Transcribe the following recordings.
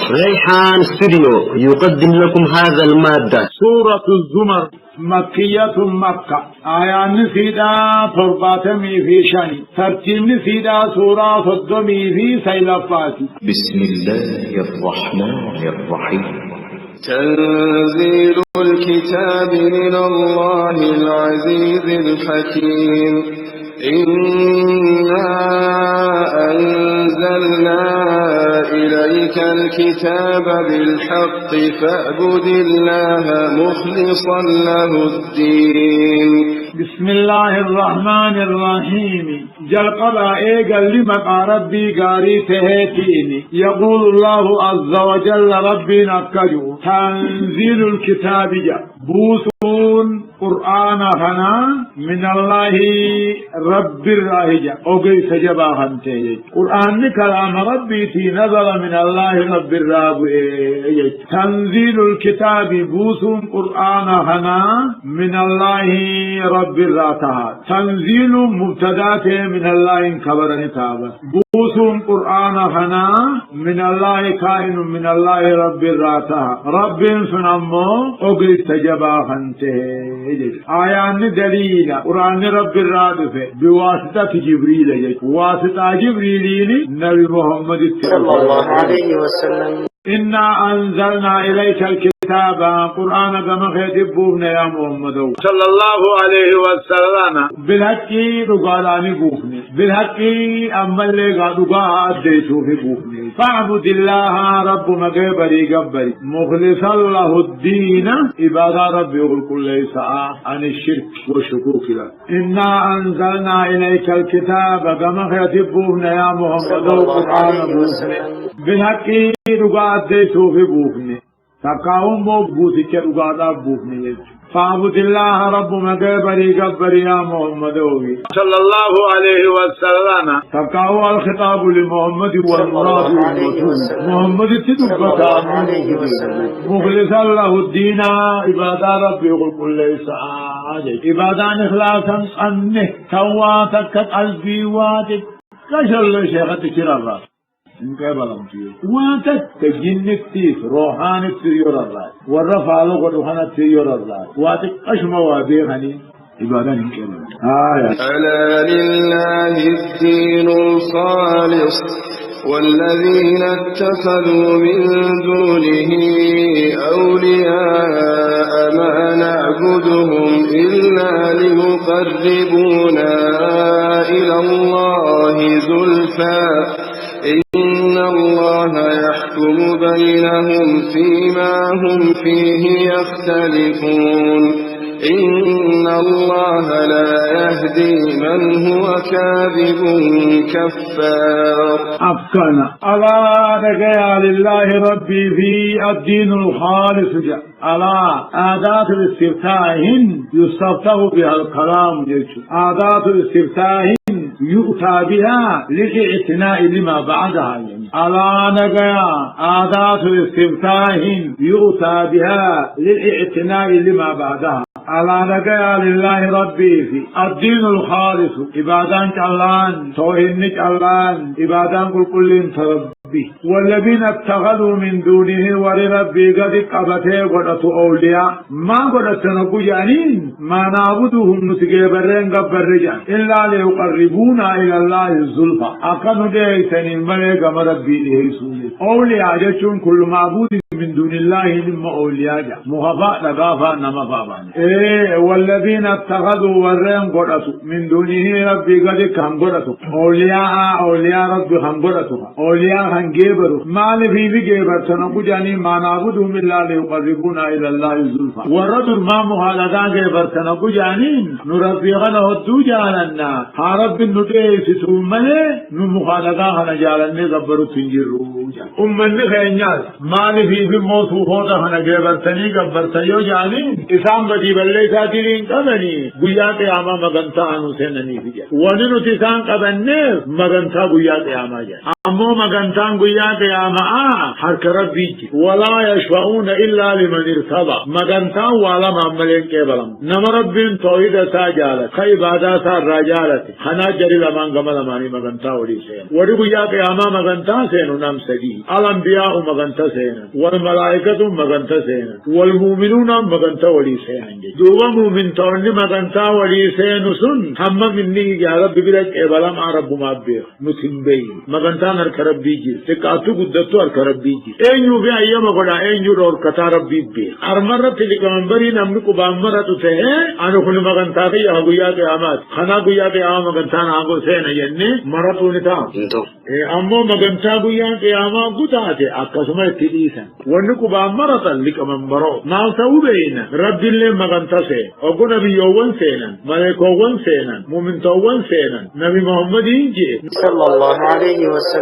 ريحان ستوديو يقدم لكم هذا المادة. سورة الزمر مكية مكة آيات نسيدا ترباتمي في شاني ترتيب نسيدا سورة صدمي في سيلفاتي. بسم الله الرحمن الرحيم. تنزيل الكتاب من الله العزيز الحكيم. إنا أنزلنا إليك الكتاب بالحق فاعبد الله مخلصا له الدين. بسم الله الرحمن الرحيم. جل قضى قال لما ربي قاري تهيتيني يقول الله عز وجل ربي نكجو تنزيل الكتاب جاء بوسون قرآن هنا من الله رب الراهجة أوكي سجبا خنتي قرآن كلام ربي في نزل من الله رب الراهجة. تنزيل الكتاب بوسون قرآن هنا من الله رب الراهجة. تنزيل مبتدات من الله كبرني تابا بوسون قرآن هنا من الله كائن من الله رب الراهجة. رب سنمو أوكي سجبا خنتي آيان دليل قرآن رب الرادفة بواسطة جبريل واسطة جبريل نبي محمد صلى الله عليه وسلم. إنا أنزلنا إليك الكتاب قرآن كما خيتبوبنا يا محمد صلى الله عليه وسلم بالحق رقالاني بوفني بالحق أما اللي قادوا ديسو في بوفني فاعبد الله رب مقبري قبري مخلصا له الدين عبادة ربي يقول كل ساعة عن الشرك والشكوك له. إنا أنزلنا إليك الكتاب كما خيتبوبنا يا محمد قرآن بوفني بالحق رقاد ديسو في بوفني تقاوم بوثي كرغادا بوفني فاعبد الله رب مقبري قبري يا محمد صلى الله عليه وسلم. تقاو الخطاب لمحمد والمراد محمد تدبتا مخلصا له الدين عبادة ربي يقول كل ساعة عبادة إخلاصا أنه تواتك قلبي واتك كشل شيخة كرارا وانت تجنكتيف روحان التريور الله والرفع لغة روحان التريور الله واتك أشمى وابيغني إبادان كلام ألا لله الدين الخالص والذين اتخذوا من دونه أولياء ما نعبدهم إلا ليقربونا إلى الله زلفى إن الله يحكم بينهم فيما هم فيه يختلفون. إن الله لا يهدي من هو كاذب كفار. أفكنا ألا رجاء لله ربي في الدين الخالص جاء ألا آدات الاستفتاح يستفتح بها الكلام آدات الاستفتاح يؤتى بها للاعتناء لما بعدها ألا نجايا آدات الاستفتاح يؤتى بها للاعتناء لما بعدها. على نجايا لله ربي في الدين الخالص عبادان كاللان توهنك اللان عبادان كل تربي والذين اتخذوا من دونه ولربي قد قبته قدتوا أولياء ما قدتنا قجانين ما نعبدهم نتقبرين قبر رجان إلا ليقربونا إلى الله الزلفى أقنوا ديسان الملك مربي لهيسوني أولياء جتشون كل معبود من دون الله لما أولياء مخفاء لغافا نمفابان والذين اتخذوا ورين قدتوا من دونه ربي قد كم قدتوا أولياء ربي كم قدتوا أولياء هنجيبروا ما لفي بجيبر سنقول جاني ما نعبدهم إلا ليقربونا إلى الله الزلفى والرجل ما مخالدان جيبر سنقول جاني نربي غنه الدوجاننا هارب النتيس سومني نمخالدان هنجالني غبروا تنجروا أمني خينيال ما لفي بموصوفوتا هنجيبر سني غبر سيو جاني إسام بدي بلي ساتيرين كبني بيا قياما مغنتا أنو سنني فيجا وننو تسان كبني مغنتا بيا قياما جا أمو مغنتان قياك يا معا حرك ربي ولا يشفعون إلا لمن ارتضى مغنتان ولا معملين كبلم نما ربين توحيد ساجالة خي بادا سار راجالة خنا جري لمن قمل ماني مغنتا ولي سين ودي قياك يا ما مغنتان سينو نام سجي الأنبياء مغنتا سينا والملائكة مغنتا سينا والمؤمنون مغنتا ولي سين دوما مؤمن تورني مغنتا ولي سين سن هم مني يا رب بلك كبلم عرب ما بيخ نتنبي مغنتا ربي جي تكاتو قدتو ربي جي اينو في ايام قدا اينو دور كتا ربي بي ارمرت لكمبري نمنكو بامرت ته انو كل مغنتا يا غيا قيامات خنا غيا قيام مغنتا ناغو سين يني مرتو نتا امو مغنتا غيا قيام غداته اكسمه تديسن ونكو بامرت لكمبرو ما سو بين ربي اللي مغنتا سي اوغو نبي يوون سينن ملائكه وون سينن مؤمن تو وون سينن نبي محمد جي صلى الله عليه وسلم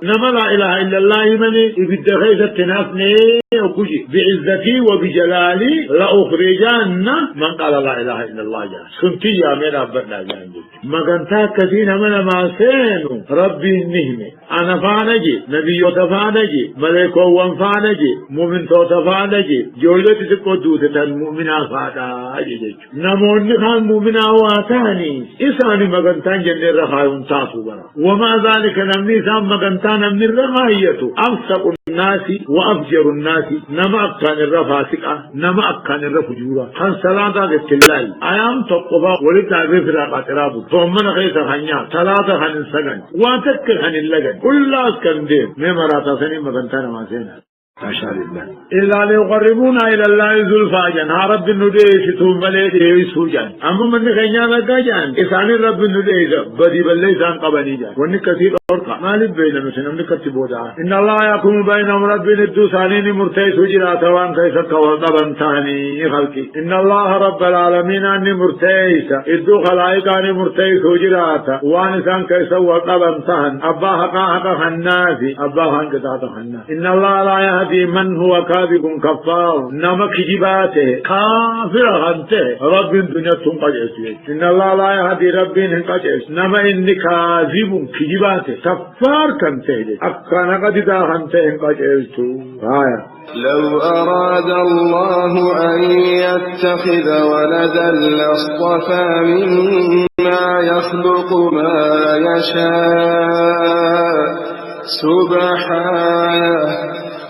نما لا إله إلا الله يمني بدخيز التنافني وكجي بعزتي وبجلالي لأخرجان من قال لا إله إلا الله جان سنتي يا من أبدا جان مغنتا كثير من ما سينو ربي النهمة أنا فانجي نبي يتفانجي ملك وانفانجي مؤمن توتفانجي جولت تقدوت المؤمنة فاتاجي نمون خان مؤمنة واتاني إساني مغنتان جنة رخايون تاسو برا وما ذلك نمني سام مغنتان من الرغاية أفسق الناس وأفجر الناس نما أكان الرفاسقة نما أكان الرفجورة خان صلاة بالتلال أيام تقفى ولتعرف راقات رابو ثمنا خيسا خانيا صلاة خان السجن واتك خان اللجن كل أسكن دين ممراتا سنين مغنتان ما سينا ما شاء الله إلا ليقربونا إلى الله زلفى جان رب النديس ثم ليك سوجان أما من خينا لك جان إسان رب النديس بدي بالليسان قبني جان وني كثير أرقى ما لبين نسنا من كتبودا إن الله يقوم بينهم رب الدوسانين مرتيس وجرات وان كيس كوالدبن ثاني خلقي إن الله رب العالمين أني مرتيس إدو خلائق أني مرتيس وجرات وان سان كيس والدبن ثان أبا حقا خناسي أبا حقا خناسي إن الله لا يهدي من هو كاذب كفار نمك جباته كافر غنته رب الدنيا تنقجس إن الله لا يهدي رب انقجس نما إني كاذب كجباته كفار كنته أكنا قد دا غنته انقجس لو أراد الله أن يتخذ ولدا لاصطفى مما يخلق ما يشاء سبحانه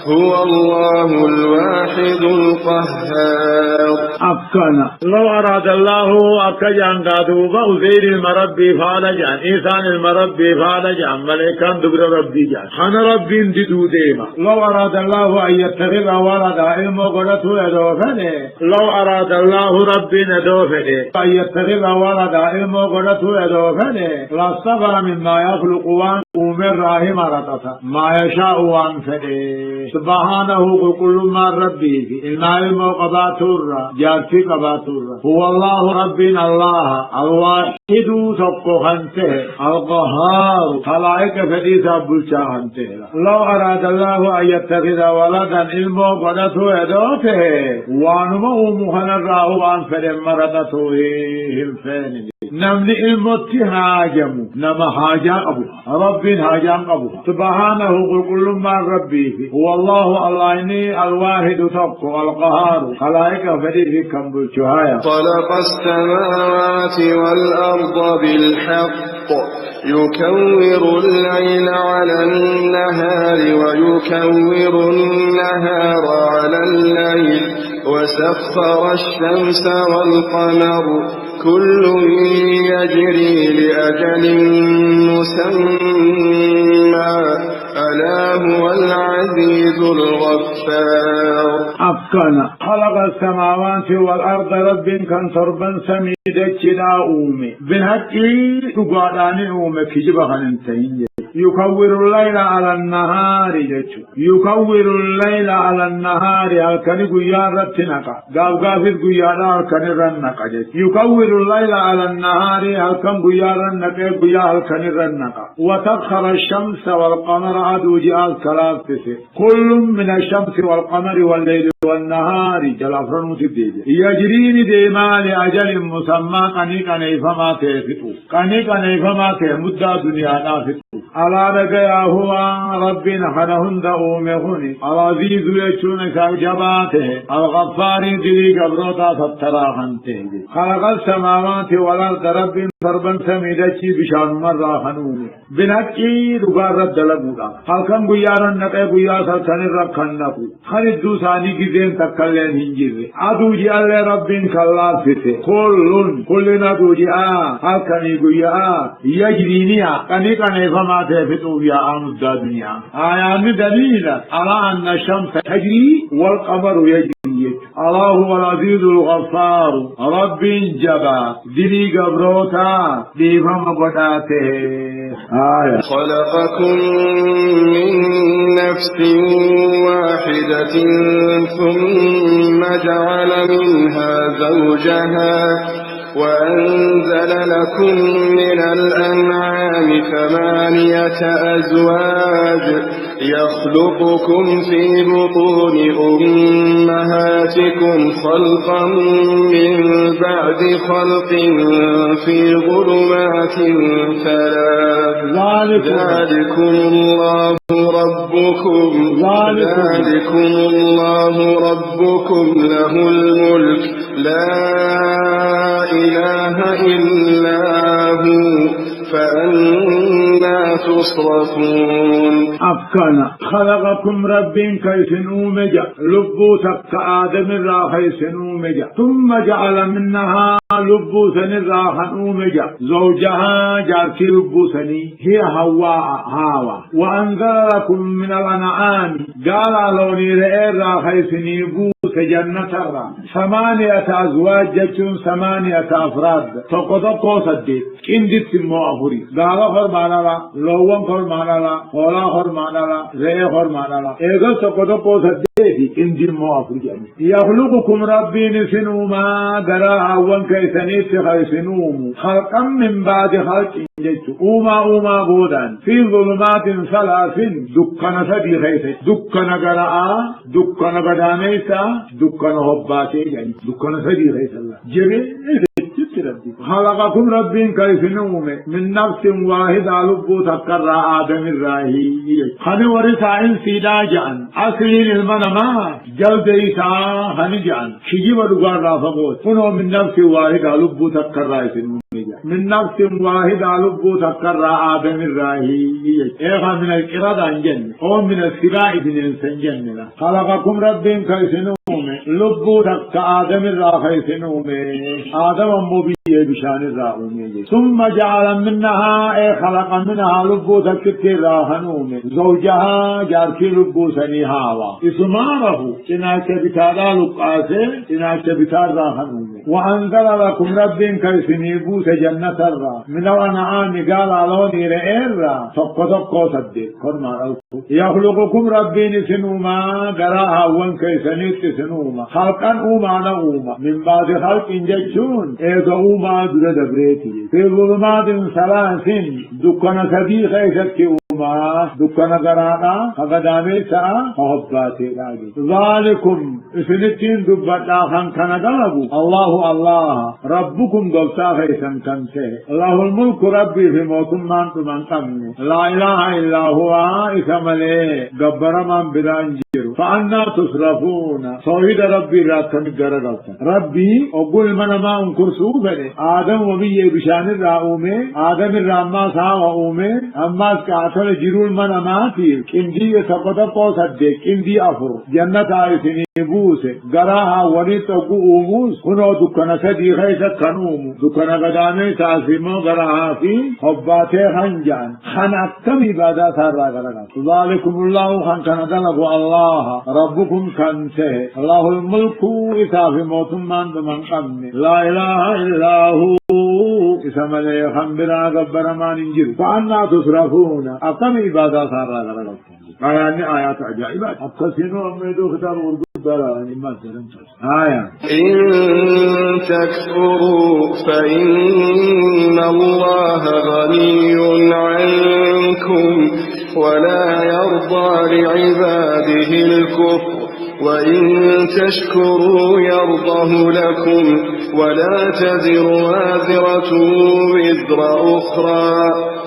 هو الله الواحد القهار أفكنا لو أراد الله أكجان قادوا بأوزير المربي فالجان إنسان المربي فالجان ملكان دبر ربي جان خان ربي انددو ديما لو أراد الله أن يتخذ ولدا إلمو قدته يدوفنه لو أراد الله ربي ندوفنه أن يتخذ ولدا إلمو قدته يدوفنه لاصطفى مما يخلق وان أمر راهم رتسا ما يشاء وانفده سبحانه كل ما ربي في الماء قباتور جارتي قباتور هو الله ربنا الله الواحد سبحانه القهار خلائق فديسا بلشاهنته لو أراد الله أن يتخذ ولدا علمه قدته يدوته وانمه مهن الراه وانفده مرضته الفين نمني علمتي هاجم نما هاجا أبوها رب هاجا أبوها سبحانه كل ما ربي في هو الله إني الواحد تبقى القهار خلائق فريد كم بالشهاية خلق السماوات والأرض بالحق يكور الليل على النهار ويكور النهار على الليل وسخر الشمس والقمر كل يجري لأجل مسمى ألا هو العزيز الغفار أفكنا خلق السماوات والأرض رب كان تربا سميدك لا أومي بالحق تقعداني أومي كجبها ننتهي يكور الليل على النهار جتشو يكور الليل على النهار الكني قيارة تنقى قاب قافر قيارة الكني رنقى جتشو يكور الليل على النهار الكن قيارة نقى قيارة الكني رنقى وتسخر الشمس والقمر عدو جاء الكلام تسي كل من الشمس والقمر والليل والنهار جلافرن متديجي يجري ديما لأجل مسمى قني فما تفتو قني فما تمدى دنيا نافتو على رجع هو ربنا حنهن دعومهن العزيز يشون كجباته الغفار دلي قبروتا ستراخنته خلق السماوات والأرض رب فربن سميدتي بشان مرة خنونه بنكي رغار دلقودا خلقن قيارن نقه قيار سلطن ربخنقو خلد دوساني كذين تكالين هنجير عدو جعل ربين كالله سته كلنا دو جاء خلقني قيار يجرينيا كني كني فما تفتو يا آمد دنيا آيان دليل على أن الشمس تجري والقمر يجري الله هو العزيز الغفار رب جبا دني قبروتا ديفهم قداته خلقكم من نفس واحدة ثم جعل منها زوجها وأنزل لكم من الأنعام 8 أزواج يخلقكم في بطون أمهاتكم خلقا من بعد خلق في ظلمات 3 ذلكم الله ربكم له الملك لا إله إلا هو فأنا تصرفون أفكنا خلقكم رب كيف نومج لبوسك آدم الراخي سنومج ثم جعل منها لبوسن الراخ نومج زوجها جارك لبوسني هي هوا وأنزل لكم من الأنعام قال لوني رئي الراخي سنيبو جنة الرا 8 أزواج جتون 8 أفراد تقضى صدق كندت المؤفري دارا فرمانا لا لوان فرمانا لا خولا فرمانا لا زي فرمانا لا إذا تقضى صدق كندت المؤفري يخلقكم ربي نسنوما درا أول كيسنيت خيسنوم خلقا من بعد خلق جتو أوما بودان في ظلمات 3 دكنا سدي خيسي دكنا قراء دكنا بدانيسا دكان هباتي يعني دكان سدي رئيس الله جميل خلقكم رب كيف نوم من نفس واحدة لبو تكرر آدم الراهي خن ورثا سيدا جان أصلين المنما جلد إيسا خن جان شجي ودقار رافقوت فنو من نفس واحدة لبو تكرر من نفس واحدة لبو تكرر آدم الراهي إيخا من الإرادة انجن او من السراء بن سنجن خلقكم رب كيف نوم لبو تك آدم الراهي سنومي آدم مبيه بشان الراهي ثم جعل منها اي خلق منها لبو تك الراهنومي زوجها جاركي لبو سني هاوا اسماره إناك بتالا لقاسي إناك بتال راهنومي وأنزل لكم رب كيسنيبو سجنة الرا من الأنعام قال علوني رئيرا تقو صدق كرما يخلقكم ربي نسنوما قراها وان كيسنيت سنوما خلقا أوما من بعد خلق ججون إذا أوما دبريتي في ظلمات 3 دكنا سدي خيست أوما دكنا قرانا فقدامي سا فهباتي لاجي ذلكم سنتين دبتا خان الله ربكم قلتا خيسا كنته الله الملك ربي في موتم من قمني لا إله إلا هو إسمالي قبر من برانجير فأنا تصرفون صويد ربي راتن قررت ربي أقول من ما انكر سوبني آدم وبيه بشان الرأومي آدم الرأما ساوى أومي أما اسكاتل جيرول من ماتير اندي يسقط قوصدك اندي أفر جنة آيسني بوسه قراها ونطقو أموس كنو دكنا سدي خيسة كنومو دكنا قدامي تاسمو قراها في حباتي خنجان خنقتم إبادة سارا قرنا ذلكم الله خنكنا دلقوا الله ربكم كنته الله الملك إسافي موتمان بمن قمني لا إله إلا هو اسم لي خنبرا قبر ما ننجر فأنا تصرفون أقم إبادة سارا قرنا آيات عجائبات أبتسنوا أميدو خطاب ورقود إن تكفروا فإن الله غني عنكم ولا يرضى لعباده الكفر وإن تشكروا يرضه لكم ولا تزر وازرة وزر أخرى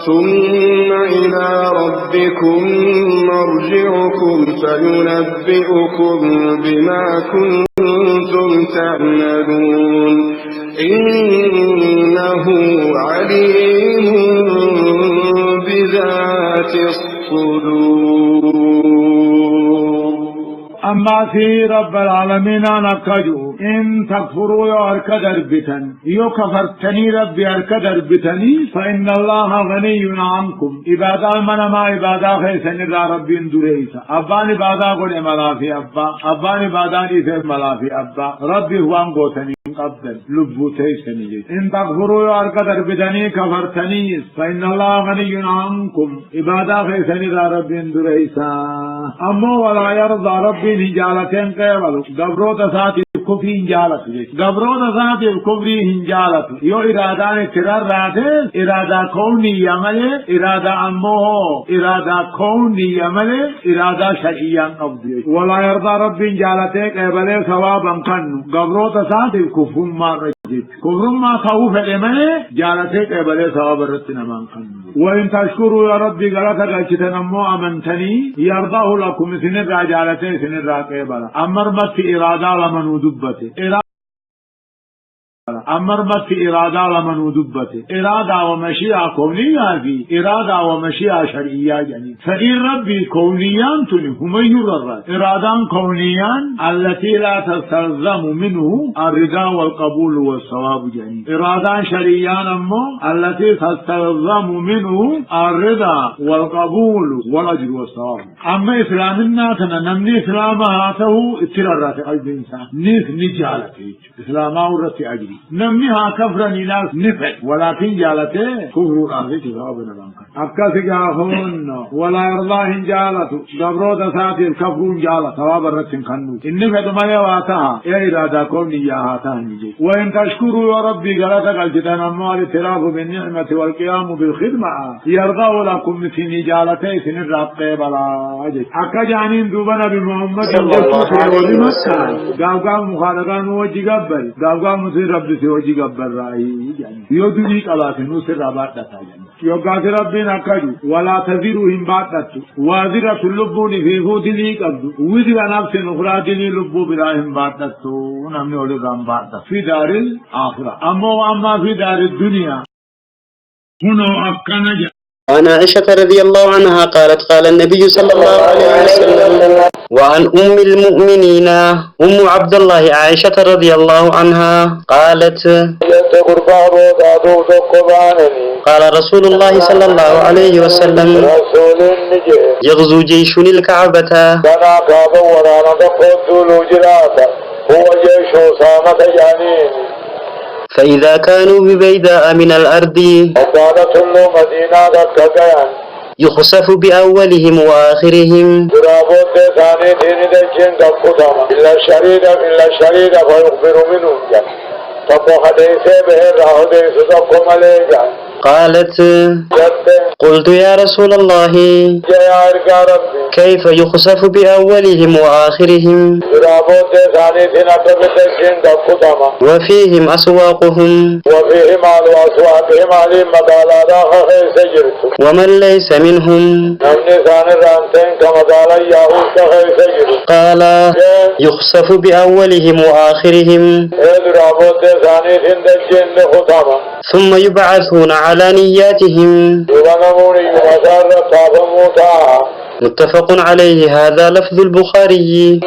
ثم إلى ربكم مرجعكم فينبئكم بما كنتم تعملون إنه عليم بذات الصدور. أما في رب العالمين نكجو إن تكفروا يارك دربتن يو كفرتني ربي أرك دربتني فإن الله غني عنكم إبادة من ما إبادة خيسن را ربي اندريسا أبان إبادة قد ملافي أبان إبادة إذا ملافي أبا ربي هو أنقوتني قبل لبوتي سنجي إن تكفروا يارك دربتني كفرتني فإن الله غني عنكم إبادة خيسن را ربي اندريسا أما ولا يرضى ربي هنجالتين قيبلو قبرو تساتي الكفر هنجالت قبرو تساتي الكفر هنجالت يو إرادان اترار راته إرادة كوني يملي إرادة أمه إرادة كوني يملي إرادة شرعيان أبدي ولا يرضى ربي هنجالتين قيبلي ثوابا كنو قبرو تساتي الكفر ما رجيت كفر ما خوف الإمني جالتين قيبلي ثواب الرسنا من كنو وإن تشكروا يا ربي قلتك اجتنمو أمنتني يرضاه لكم سنر جالتين سنر راقبلا أمرمت في إرادة لمن ودبته أمرمت في إرادة لمن ودبته إرادة ومشيئة كونية في إرادة ومشيئة شرعية يعني فإن ربي كونيان هم يرر إرادة كونيان التي لا تستلزم منه الرضا والقبول والصواب يعني إرادة شرعيان أمو التي تستلزم منه الرضا والقبول والأجر والصواب أما إسلامنا نمني إسلاماته اترارات قلب إنسان نجالته إسلامه رتي أجري نمنها كفرا ناس نفت ولكن جالته كفر الأرض جوابنا بانك أكاسك هون ولا يرضاهن جالته قبرو تساتي الكفر جالة ثواب الرتين خنو إن نفت ما يواتها يا إرادة كون نياهاتها نجي وإن تشكروا يا ربي قلتك الجدان أموال التراف بالنعمة والقيام بالخدمة يرضاه لكم مثل نجالته سنر قيبلا أكا جانين دوبنا بمحمد صلى الله عليه وسلم قاو مخالقان وجي قبل قاو مسير رب سے وجی گبر رائی یو دنی کلا سے نو سے رابط دتا یو قادر ربنا کجو ولا تذرهم بعدت وازرة اللبون في غودني قد وذر نفس اخرى دني لبو براهم بعدت نمن اول رام بعد في دار الاخره اما في دار الدنيا هنا اكنا وعن عائشة رضي الله عنها قالت قال النبي صلى الله عليه وسلم وعن أم المؤمنين أم عبد الله عائشة رضي الله عنها قالت قال رسول الله صلى الله عليه وسلم يغزو جيش الكعبة هو جيش أسامة جانين فإذا كانوا ببيداء من الأرض يخسف بأولهم وآخرهم إلا الشريد فيخبر منهم قالت قلت يا رسول الله كيف يخسف بأولهم وآخرهم وفيهم أسواقهم ومن ليس منهم قال يخسف بأولهم وآخرهم ثم يبعثون على نياتهم متفق عليه هذا لفظ البخاري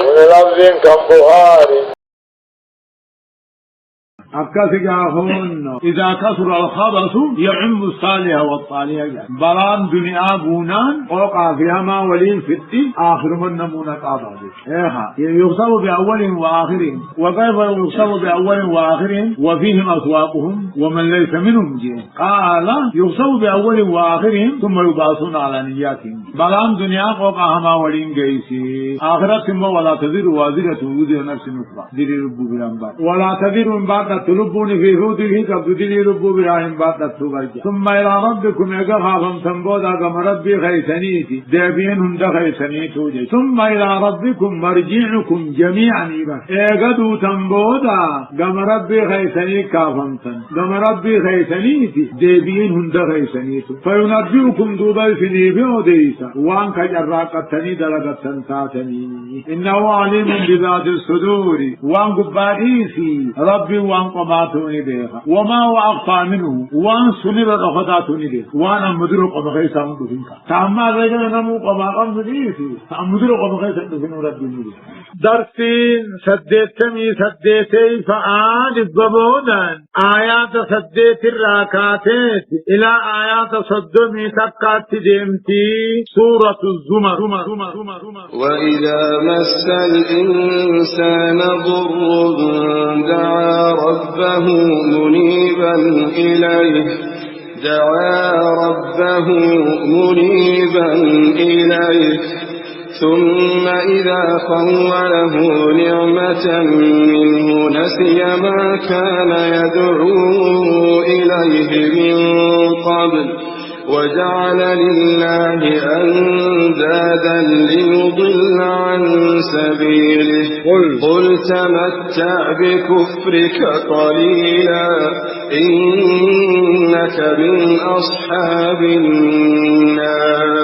أكاسك هون إذا كثر الخبث يعم الصالح والطالح بلان دنيا بونان وقع فيها ما ولين فتي آخر من نمونة قابل يغصب بأول وآخر وكيف يغصب بأول وآخر وفيهم أسواقهم ومن ليس منهم جين قال يغصب بأول وآخر ثم يبعثون على نياتهم بلان دنيا وقع ما ولين جيسي آخرت ولا تذر وازرة وزر نفس نفرة دير ربو بلان ولا تذر من بعد تلبوني في ذوته كبدني لبو براهم بعد تبرج ثم إلى ربكم يقخافم تنبودا كما ربي خيسنيتي دابين هند خيسنيتو جي ثم إلى ربكم مرجعكم جميعا إبا ايقدو تنبودا كما ربي خيسني كافمتن كما ربي خيسنيتي دابين هند خيسنيتو فينبئكم دوبا سني بوديسا وانك جراقتني دلقتن تاتني إنه عليم بذات الصدور وانك باريسي ربي وانك باتوني بيخا وما هو أخطى منه وان سنر الأخطاتوني بيخا وانا مدرق بخيسا مدفنكا تعمى رجل نمو قباقا مدريسي مدرق بخيسا مدفن ربي مدريسي درسين سديتمي سديتي فآل الضبودان آيات سديت الراكاتات إلى آيات صدمي تقات ديمتي سورة الزمر وإذا مس الإنسان ضر دعا ربه منيبا إليه ثم إذا خوله نعمة منه نسي ما كان يدعو إليه من قبل وجعل لله أندادا ليضل عن سبيله قل تمتع بكفرك قليلا إنك من أصحاب النار.